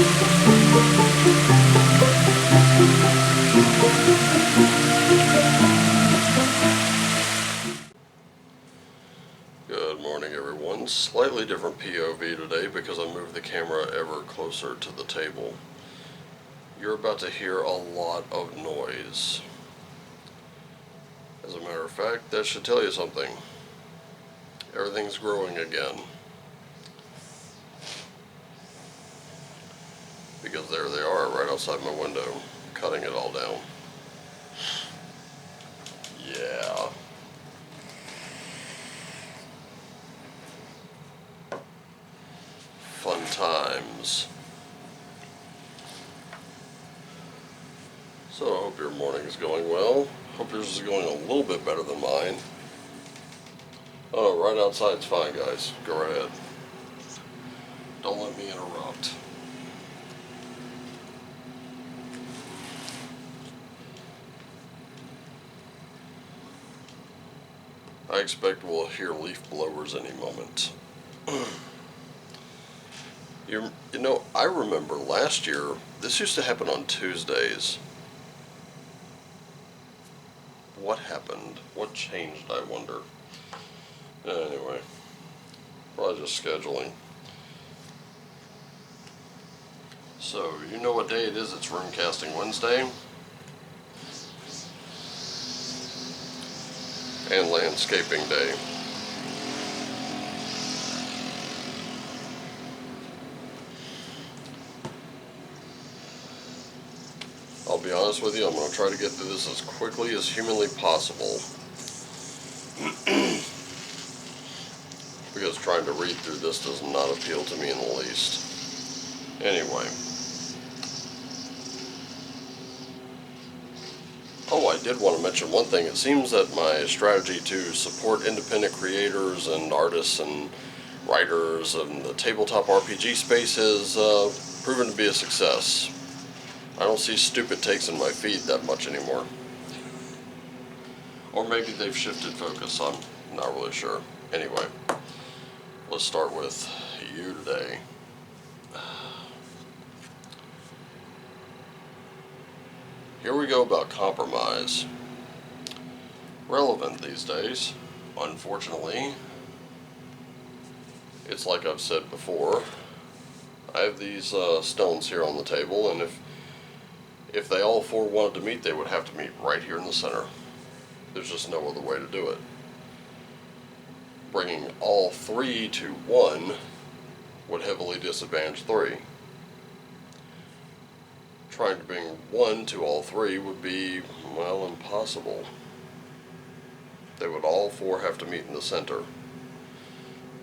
Good morning, everyone. Slightly different POV today because I moved the camera ever closer to the table. You're about to hear a lot of noise. As a matter of fact, that should tell you something. Everything's growing again. Because there they are, right outside my window, cutting it all down. Yeah. Fun times. So I hope your morning is going well. Hope yours is going a little bit better than mine. Oh, right outside's fine, guys. Go right ahead. Don't let me interrupt. I expect we'll hear leaf blowers any moment. You know, I remember last year, this used to happen on Tuesdays. What happened? What changed, I wonder? Anyway, probably just scheduling. So, you know what day it is? It's Runecasting Wednesday. And Landscaping Day. I'll be honest with you, I'm going to try to get through this as quickly as humanly possible. Because trying to read through this does not appeal to me in the least. Anyway. Oh, I did want to mention one thing. It seems that my strategy to support independent creators and artists and writers in the tabletop RPG space has proven to be a success. I don't see stupid takes in my feed that much anymore. Or maybe they've shifted focus, I'm not really sure. Anyway, let's start with you today. Here we go about compromise. Relevant these days. Unfortunately, it's like I've said before. I have these stones here on the table, and if they all four wanted to meet, they would have to meet right here in the center. There's just no other way to do it. Bringing all three to one would heavily disadvantage three. Trying to bring one to all three would be, well, impossible. They would all four have to meet in the center.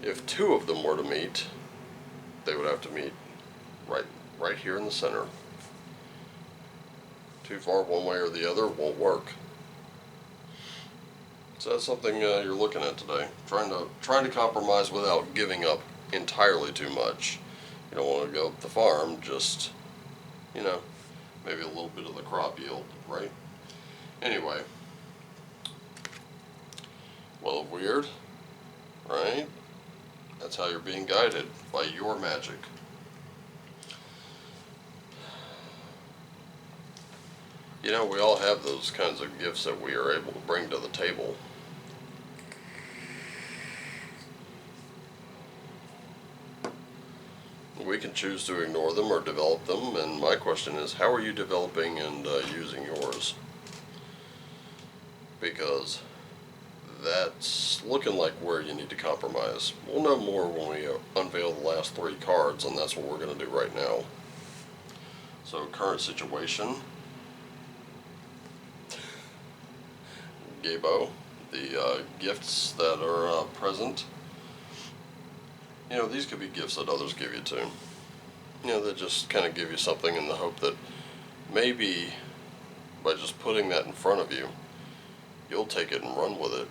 If two of them were to meet, they would have to meet right here in the center. Too far one way or the other won't work. So that's something you're looking at today. Trying to compromise without giving up entirely too much. You don't want to go up the farm, just, you know, maybe a little bit of the crop yield, right? Anyway. Well, weird, right? That's how you're being guided, by your magic. You know, we all have those kinds of gifts that we are able to bring to the table. We can choose to ignore them or develop them, and my question is, how are you developing and using yours? Because that's looking like where you need to compromise. We'll know more when we unveil the last three cards, and that's what we're going to do right now. So, current situation. Gabo, the gifts that are present. You know, these could be gifts that others give you too. You know, that just kind of give you something in the hope that maybe by just putting that in front of you, you'll take it and run with it.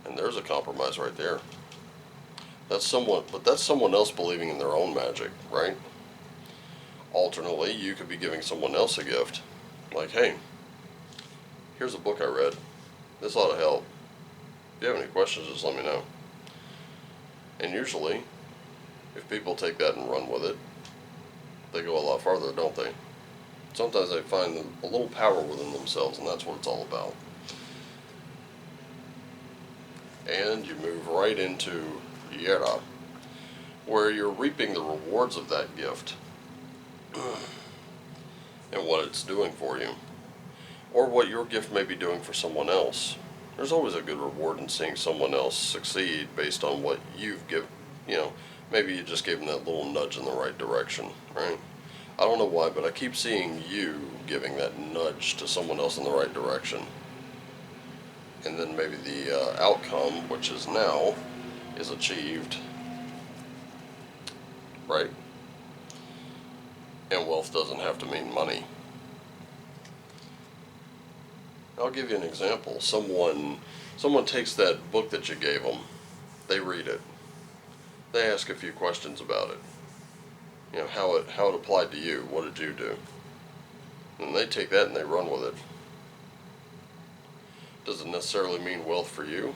And there's a compromise right there. That's someone else believing in their own magic, right? Alternately, you could be giving someone else a gift. Like, hey, here's a book I read. This ought to help. If you have any questions, just let me know. And usually, If people take that and run with it, they go a lot farther, don't they? Sometimes they find a little power within themselves, and that's what it's all about. And you move right into Yera, where you're reaping the rewards of that gift and what it's doing for you, or what your gift may be doing for someone else. There's always a good reward in seeing someone else succeed based on what you've given. Maybe you just gave them that little nudge in the right direction, right? I don't know why, but I keep seeing you giving that nudge to someone else in the right direction. And then maybe the outcome, which is now, is achieved, right? And wealth doesn't have to mean money. I'll give you an example. Someone takes that book that you gave them, they read it, they ask a few questions about it. How it applied to you. What did you do? And they take that and they run with it. Does it necessarily mean wealth for you?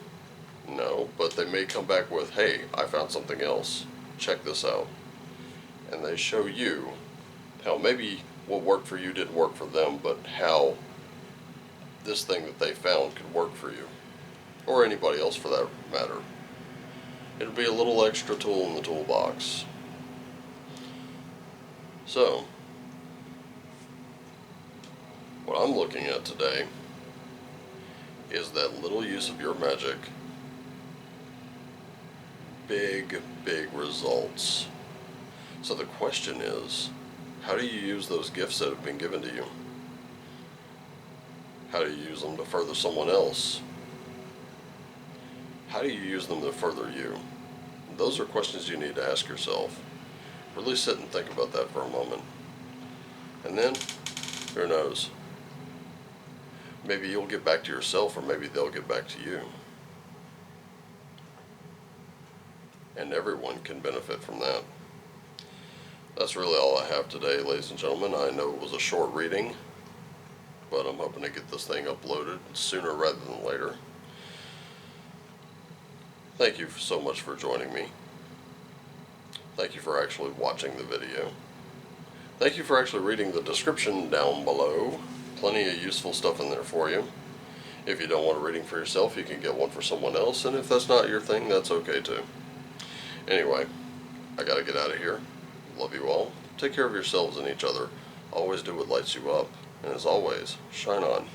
No, but they may come back with, hey, I found something else. Check this out. And they show you how maybe what worked for you didn't work for them, but how this thing that they found could work for you. Or anybody else for that matter. It'll be a little extra tool in the toolbox. So, what I'm looking at today is that little use of your magic. Big, big results. So the question is, how do you use those gifts that have been given to you? How do you use them to further someone else? How do you use them to further you? Those are questions you need to ask yourself. Really sit and think about that for a moment. And then, who knows? Maybe you'll get back to yourself, or maybe they'll get back to you. And everyone can benefit from that. That's really all I have today, ladies and gentlemen. I know it was a short reading, but I'm hoping to get this thing uploaded sooner rather than later. Thank you so much for joining me. Thank you for actually watching the video. Thank you for actually reading the description down below. Plenty of useful stuff in there for you. If you don't want a reading for yourself, you can get one for someone else, and if that's not your thing, that's okay too. Anyway, I gotta get out of here. Love you all. Take care of yourselves and each other. Always do what lights you up. And as always, shine on.